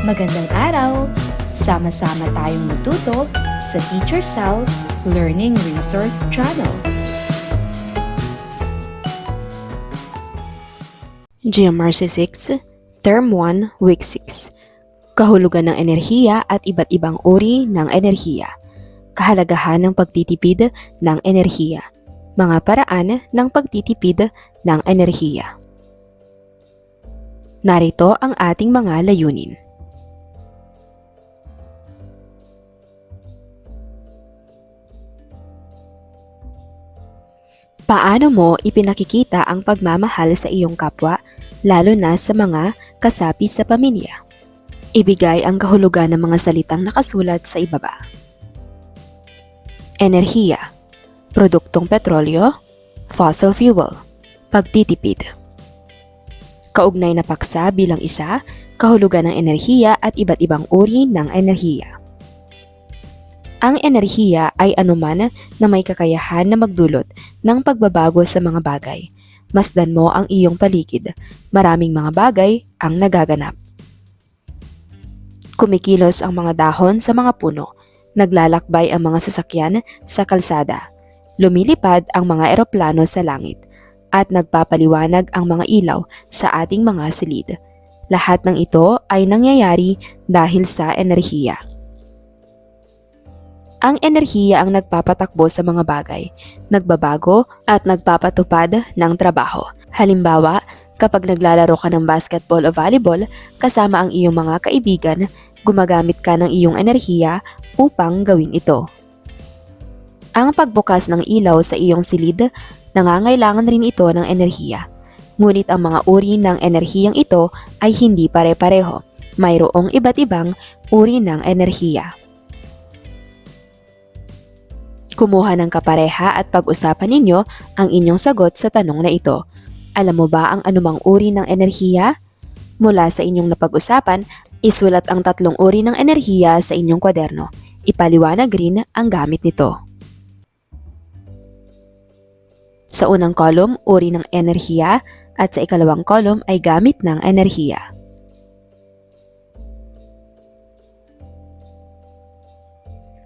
Magandang araw! Sama-sama tayong matuto sa Teacher Sal Learning Resource Channel. Geometry 6, Term 1, Week 6. Kahulugan ng enerhiya at iba't ibang uri ng enerhiya. Kahalagahan ng pagtitipid ng enerhiya. Mga paraan ng pagtitipid ng enerhiya. Narito ang ating mga layunin. Paano mo ipinakikita ang pagmamahal sa iyong kapwa, lalo na sa mga kasapi sa pamilya? Ibigay ang kahulugan ng mga salitang nakasulat sa ibaba. Enerhiya, produktong petrolyo, fossil fuel, pagtitipid. Kaugnay na paksa bilang isa, kahulugan ng enerhiya at iba't ibang uri ng enerhiya. Ang enerhiya ay anuman na may kakayahan na magdulot ng pagbabago sa mga bagay. Masdan mo ang iyong paligid. Maraming mga bagay ang nagaganap. Kumikilos ang mga dahon sa mga puno. Naglalakbay ang mga sasakyan sa kalsada. Lumilipad ang mga eroplano sa langit. At nagpapaliwanag ang mga ilaw sa ating mga silid. Lahat ng ito ay nangyayari dahil sa enerhiya. Ang enerhiya ang nagpapatakbo sa mga bagay, nagbabago at nagpapatupad ng trabaho. Halimbawa, kapag naglalaro ka ng basketball o volleyball kasama ang iyong mga kaibigan, gumagamit ka ng iyong enerhiya upang gawin ito. Ang pagbukas ng ilaw sa iyong silid, nangangailangan rin ito ng enerhiya. Ngunit ang mga uri ng enerhiyang ito ay hindi pare-pareho. Mayroong iba't ibang uri ng enerhiya. Kumuha ng kapareha at pag-usapan ninyo ang inyong sagot sa tanong na ito. Alam mo ba ang anumang uri ng enerhiya? Mula sa inyong napag-usapan, isulat ang 3 uri ng enerhiya sa inyong kwaderno. Ipaliwanag rin ang gamit nito. Sa unang kolum, uri ng enerhiya at sa ikalawang kolum ay gamit ng enerhiya.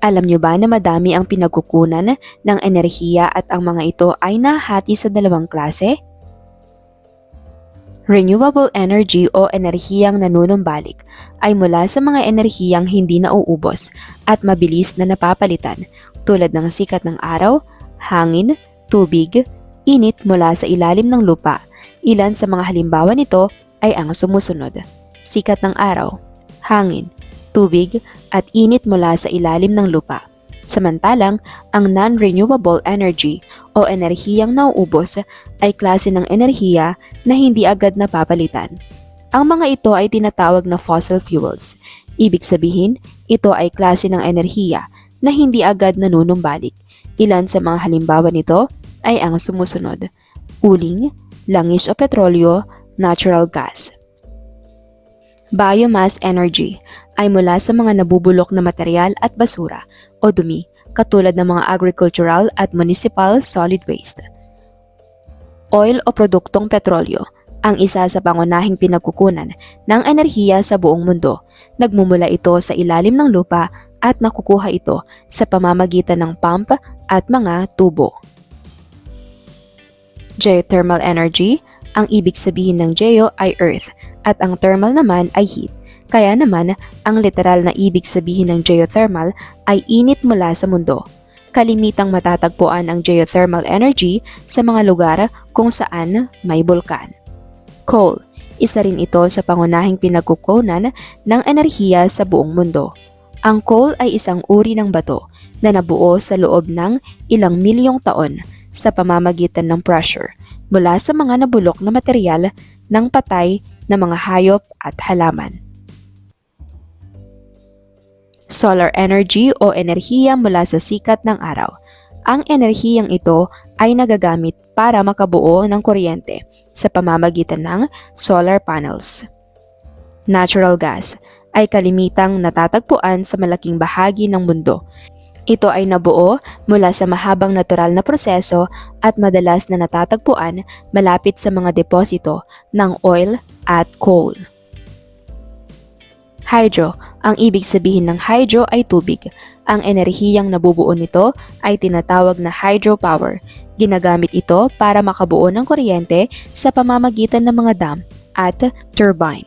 Alam nyo ba na madami ang pinagkukunan ng enerhiya at ang mga ito ay nahati sa 2 klase? Renewable energy o enerhiyang nanunumbalik ay mula sa mga enerhiyang hindi nauubos at mabilis na napapalitan tulad ng sikat ng araw, hangin, tubig, init mula sa ilalim ng lupa. Ilan sa mga halimbawa nito ay ang sumusunod: sikat ng araw, hangin, tubig at init mula sa ilalim ng lupa. Samantalang, ang non-renewable energy o enerhiyang nauubos ay klase ng enerhiya na hindi agad napapalitan. Ang mga ito ay tinatawag na fossil fuels. Ibig sabihin, ito ay klase ng enerhiya na hindi agad nanunumbalik. Ilan sa mga halimbawa nito ay ang sumusunod: uling, langis o petrolyo, natural gas. Biomass energy ay mula sa mga nabubulok na material at basura o dumi katulad ng mga agricultural at municipal solid waste. Oil o produktong petrolyo ang isa sa pangunahing pinagkukunan ng enerhiya sa buong mundo. Nagmumula ito sa ilalim ng lupa at nakukuha ito sa pamamagitan ng pump at mga tubo. Geothermal energy, ang ibig sabihin ng geo ay earth at ang thermal naman ay heat. Kaya naman, ang literal na ibig sabihin ng geothermal ay init mula sa mundo. Kalimitang matatagpuan ang geothermal energy sa mga lugar kung saan may bulkan. Coal, isa rin ito sa pangunahing pinagkukunan ng enerhiya sa buong mundo. Ang coal ay isang uri ng bato na nabuo sa loob ng ilang milyong taon sa pamamagitan ng pressure mula sa mga nabulok na material ng patay na mga hayop at halaman. Solar energy o enerhiya mula sa sikat ng araw. Ang enerhiyang ito ay nagagamit para makabuo ng kuryente sa pamamagitan ng solar panels. Natural gas ay kalimitang natatagpuan sa malaking bahagi ng mundo. Ito ay nabuo mula sa mahabang natural na proseso at madalas na natatagpuan malapit sa mga deposito ng oil at coal. Hydro. Ang ibig sabihin ng hydro ay tubig. Ang enerhiyang nabubuo nito ay tinatawag na hydropower. Ginagamit ito para makabuo ng kuryente sa pamamagitan ng mga dam at turbine.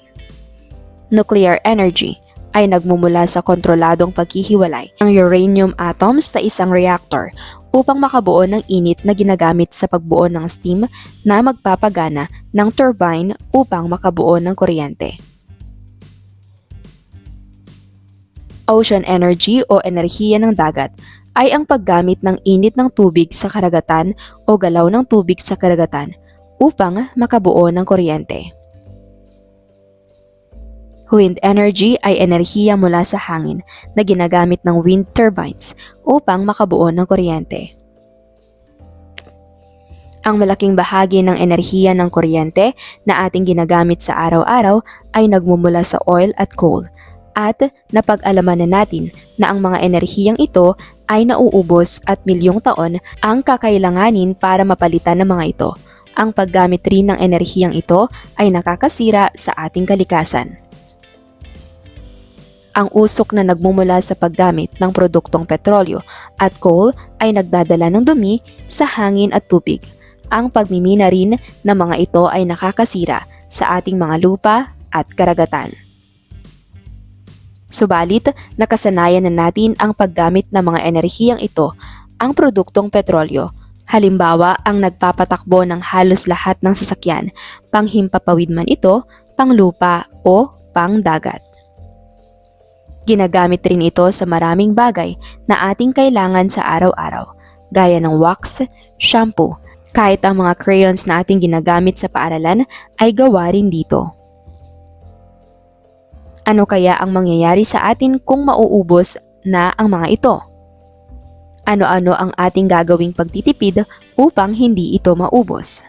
Nuclear energy ay nagmumula sa kontroladong paghihiwalay ng uranium atoms sa isang reactor upang makabuo ng init na ginagamit sa pagbuo ng steam na magpapagana ng turbine upang makabuo ng kuryente. Ocean energy o enerhiya ng dagat ay ang paggamit ng init ng tubig sa karagatan o galaw ng tubig sa karagatan upang makabuo ng kuryente. Wind energy ay enerhiya mula sa hangin na ginagamit ng wind turbines upang makabuo ng kuryente. Ang malaking bahagi ng enerhiya ng kuryente na ating ginagamit sa araw-araw ay nagmumula sa oil at coal. At napag-alaman na natin na ang mga enerhiyang ito ay nauubos at milyong taon ang kakailanganin para mapalitan ng mga ito. Ang paggamit rin ng enerhiyang ito ay nakakasira sa ating kalikasan. Ang usok na nagmumula sa paggamit ng produktong petrolyo at coal ay nagdadala ng dumi sa hangin at tubig. Ang pagmimina rin ng mga ito ay nakakasira sa ating mga lupa at karagatan. Subalit, nakasanayan na natin ang paggamit ng mga enerhiyang ito, ang produktong petrolyo. Halimbawa, ang nagpapatakbo ng halos lahat ng sasakyan, panghimpapawid man ito, panglupa o pangdagat. Ginagamit rin ito sa maraming bagay na ating kailangan sa araw-araw, gaya ng wax, shampoo, kahit ang mga crayons na ating ginagamit sa paaralan ay gawa rin dito. Ano kaya ang mangyayari sa atin kung mauubos na ang mga ito? Ano-ano ang ating gagawing pagtitipid upang hindi ito maubos?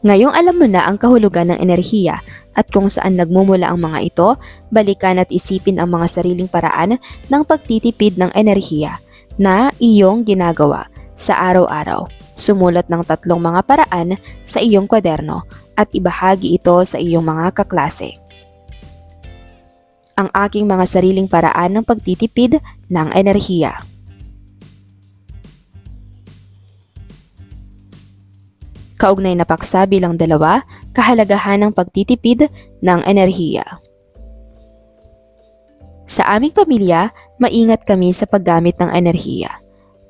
Ngayong alam mo na ang kahulugan ng enerhiya at kung saan nagmumula ang mga ito, balikan at isipin ang mga sariling paraan ng pagtitipid ng enerhiya na iyong ginagawa sa araw-araw. Sumulat ng 3 mga paraan sa iyong kwaderno at ibahagi ito sa iyong mga kaklase. Ang aking mga sariling paraan ng pagtitipid ng enerhiya. Kaugnay na paksa bilang 2, kahalagahan ng pagtitipid ng enerhiya. Sa aming pamilya, maingat kami sa paggamit ng enerhiya.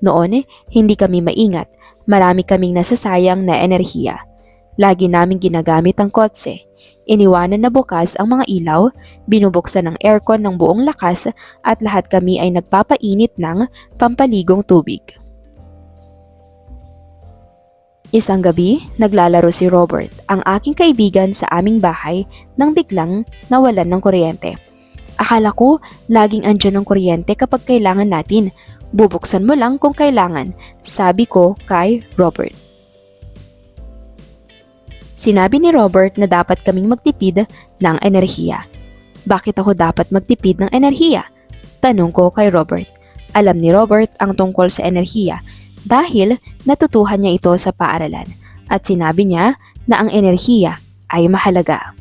Noon, hindi kami maingat. Marami kaming nasasayang na enerhiya. Lagi naming ginagamit ang kotse. Iniwanan na bukas ang mga ilaw, binubuksan ang aircon ng buong lakas at lahat kami ay nagpapainit ng pampaligong tubig. Isang gabi, naglalaro si Robert, ang aking kaibigan sa aming bahay nang biglang nawalan ng kuryente. Akala ko laging andyan ang kuryente kapag kailangan natin. Bubuksan mo lang kung kailangan, sabi ko kay Robert. Sinabi ni Robert na dapat kaming magtipid ng enerhiya. Bakit ako dapat magtipid ng enerhiya? Tanong ko kay Robert. Alam ni Robert ang tungkol sa enerhiya dahil natutuhan niya ito sa paaralan at sinabi niya na ang enerhiya ay mahalaga.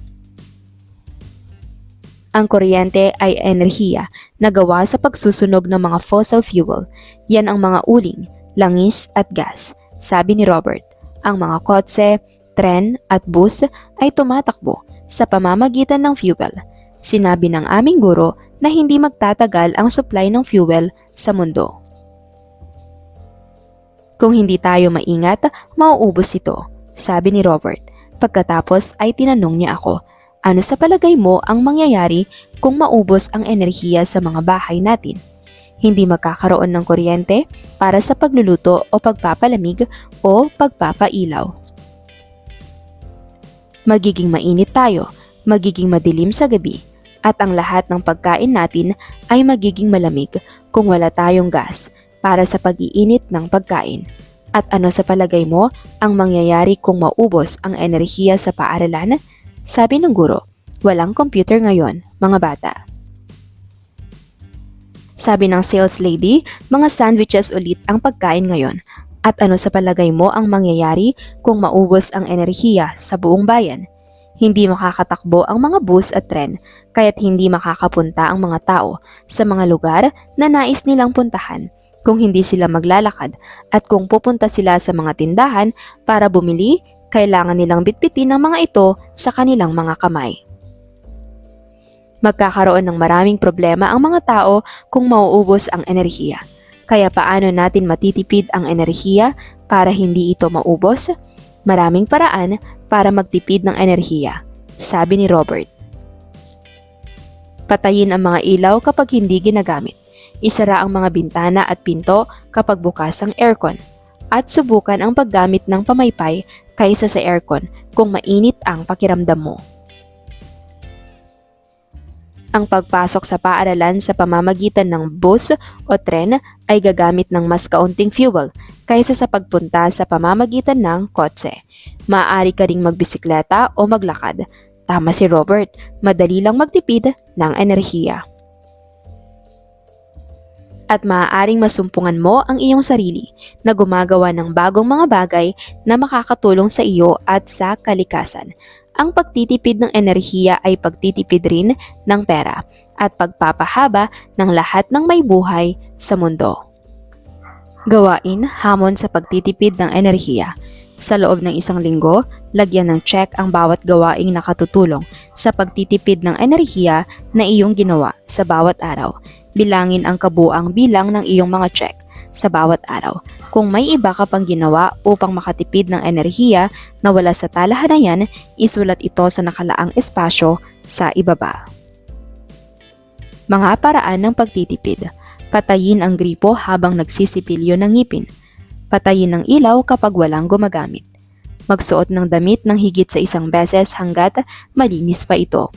Ang kuryente ay enerhiya na gawa sa pagsusunog ng mga fossil fuel. Yan ang mga uling, langis at gas. Sabi ni Robert, ang mga kotse, tren at bus ay tumatakbo sa pamamagitan ng fuel. Sinabi ng aming guro na hindi magtatagal ang supply ng fuel sa mundo. Kung hindi tayo maingat, mauubos ito, sabi ni Robert. Pagkatapos ay tinanong niya ako, ano sa palagay mo ang mangyayari kung maubos ang enerhiya sa mga bahay natin? Hindi magkakaroon ng kuryente para sa pagluluto o pagpapalamig o pagpapailaw. Magiging mainit tayo, magiging madilim sa gabi, at ang lahat ng pagkain natin ay magiging malamig kung wala tayong gas para sa pag-iinit ng pagkain. At ano sa palagay mo ang mangyayari kung maubos ang enerhiya sa paaralan? Sabi ng guro, walang computer ngayon, mga bata. Sabi ng sales lady, mga sandwiches ulit ang pagkain ngayon. At ano sa palagay mo ang mangyayari kung maubos ang enerhiya sa buong bayan? Hindi makakatakbo ang mga bus at tren, kaya't hindi makakapunta ang mga tao sa mga lugar na nais nilang puntahan kung hindi sila maglalakad, at kung pupunta sila sa mga tindahan para bumili, kailangan nilang bitbitin ang mga ito sa kanilang mga kamay. Magkakaroon ng maraming problema ang mga tao kung mauubos ang enerhiya. Kaya paano natin matitipid ang enerhiya para hindi ito maubos? Maraming paraan para magtipid ng enerhiya, sabi ni Robert. Patayin ang mga ilaw kapag hindi ginagamit. Isara ang mga bintana at pinto kapag bukas ang aircon. At subukan ang paggamit ng pamaypay kaysa sa aircon kung mainit ang pakiramdam mo. Ang pagpasok sa paaralan sa pamamagitan ng bus o tren ay gagamit ng mas kaunting fuel kaysa sa pagpunta sa pamamagitan ng kotse. Maaari ka ring magbisikleta o maglakad. Tama si Robert, madali lang magtipid ng enerhiya. At maaaring masumpungan mo ang iyong sarili na gumagawa ng bagong mga bagay na makakatulong sa iyo at sa kalikasan. Ang pagtitipid ng enerhiya ay pagtitipid rin ng pera at pagpapahaba ng lahat ng may buhay sa mundo. Gawain hamon sa pagtitipid ng enerhiya. Sa loob ng isang linggo, lagyan ng check ang bawat gawaing nakatutulong sa pagtitipid ng enerhiya na iyong ginawa sa bawat araw. Bilangin ang kabuang bilang ng iyong mga check sa bawat araw. Kung may iba ka pang ginawa upang makatipid ng enerhiya na wala sa talahanayan, isulat ito sa nakalaang espasyo sa ibaba. Mga paraan ng pagtitipid. Patayin ang gripo habang nagsisipilyo ng ngipin. Patayin ang ilaw kapag walang gumagamit. Magsuot ng damit ng higit sa isang beses hanggat malinis pa ito.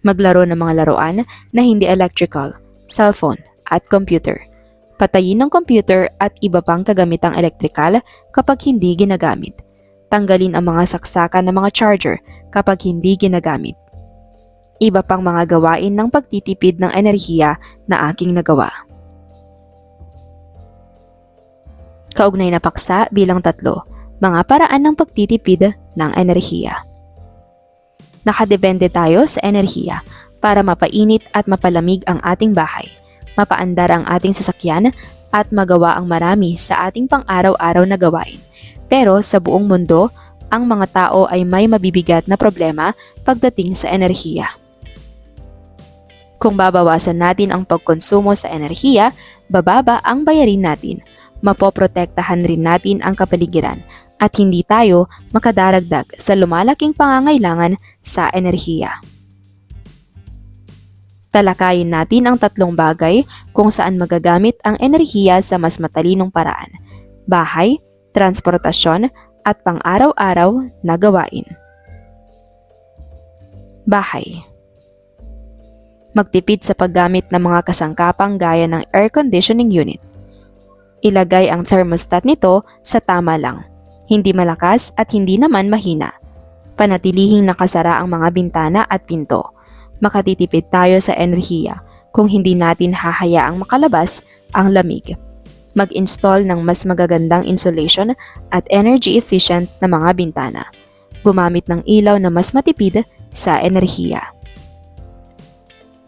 Maglaro ng mga laruan na hindi electrical, cellphone at computer. Patayin ang computer at iba pang kagamitang elektrikal kapag hindi ginagamit. Tanggalin ang mga saksakan ng mga charger kapag hindi ginagamit. Iba pang mga gawain ng pagtitipid ng enerhiya na aking nagawa. Kaugnay na paksa bilang 3, mga paraan ng pagtitipid ng enerhiya. Nakadepende tayo sa enerhiya para mapainit at mapalamig ang ating bahay, mapaandar ang ating sasakyan at magawa ang marami sa ating pang-araw-araw na gawain. Pero sa buong mundo, ang mga tao ay may mabibigat na problema pagdating sa enerhiya. Kung babawasan natin ang pagkonsumo sa enerhiya, bababa ang bayarin natin. Mapoprotektahan rin natin ang kapaligiran at hindi tayo makadaragdag sa lumalaking pangangailangan sa enerhiya. Talakayin natin ang 3 bagay kung saan magagamit ang enerhiya sa mas matalinong paraan: bahay, transportasyon, at pang-araw-araw na gawain. Bahay. Magtipid sa paggamit ng mga kasangkapang gaya ng air conditioning unit. Ilagay ang thermostat nito sa tama lang, hindi malakas at hindi naman mahina. Panatilihing nakasara ang mga bintana at pinto. Makatitipid tayo sa enerhiya kung hindi natin hahayaang makalabas ang lamig. Mag-install ng mas magagandang insulation at energy efficient na mga bintana. Gumamit ng ilaw na mas matipid sa enerhiya.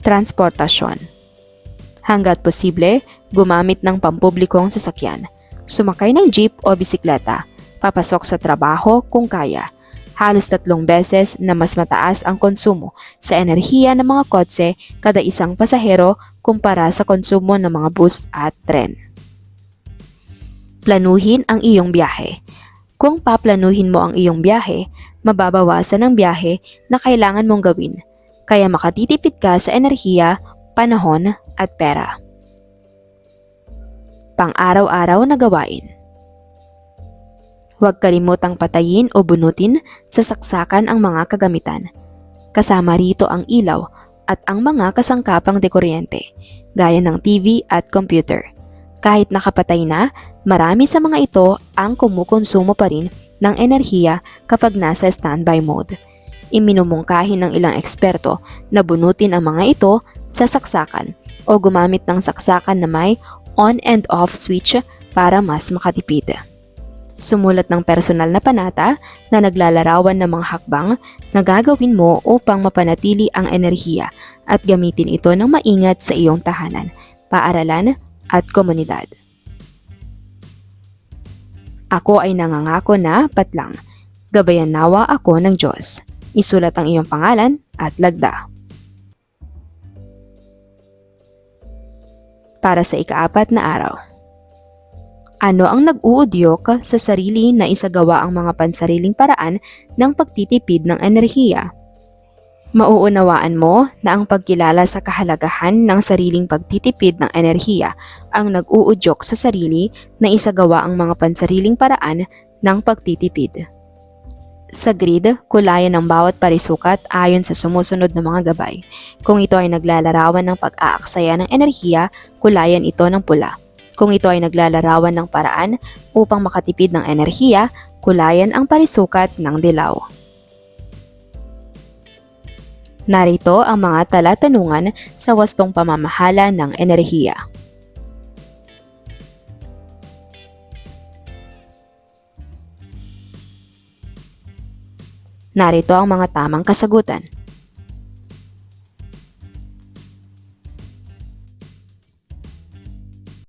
Transportasyon. Hanggat posible, gumamit ng pampublikong sasakyan. Sumakay ng jeep o bisikleta. Papasok sa trabaho kung kaya. Halos 3 beses na mas mataas ang konsumo sa enerhiya ng mga kotse kada isang pasahero kumpara sa konsumo ng mga bus at tren. Planuhin ang iyong biyahe. Kung paplanuhin mo ang iyong biyahe, mababawasan ang biyahe na kailangan mong gawin, kaya makatitipid ka sa enerhiya, panahon at pera. Pang-araw-araw na gawain. Huwag kalimutang patayin o bunutin sa saksakan ang mga kagamitan. Kasama rito ang ilaw at ang mga kasangkapang dekuryente, gaya ng TV at computer. Kahit nakapatay na, marami sa mga ito ang kumukonsumo pa rin ng enerhiya kapag nasa standby mode. Iminumungkahi ng ilang eksperto na bunutin ang mga ito sa saksakan o gumamit ng saksakan na may on and off switch para mas makatipid. Sumulat ng personal na panata na naglalarawan ng mga hakbang na gagawin mo upang mapanatili ang enerhiya at gamitin ito ng maingat sa iyong tahanan, paaralan at komunidad. Ako ay nangangako na patlang. Gabayan nawa ako ng Diyos. Isulat ang iyong pangalan at lagda. Para sa ika-4 na araw. Ano ang nag-uudyok sa sarili na isagawa ang mga pansariling paraan ng pagtitipid ng enerhiya? Mauunawaan mo na ang pagkilala sa kahalagahan ng sariling pagtitipid ng enerhiya ang nag-uudyok sa sarili na isagawa ang mga pansariling paraan ng pagtitipid. Sa grid, kulayan ng bawat parisukat ayon sa sumusunod na mga gabay. Kung ito ay naglalarawan ng pag-aaksaya ng enerhiya, kulayan ito ng pula. Kung ito ay naglalarawan ng paraan upang makatipid ng enerhiya, kulayan ang parisukat ng dilaw. Narito ang mga talatanungan sa wastong pamamahala ng enerhiya. Narito ang mga tamang kasagutan.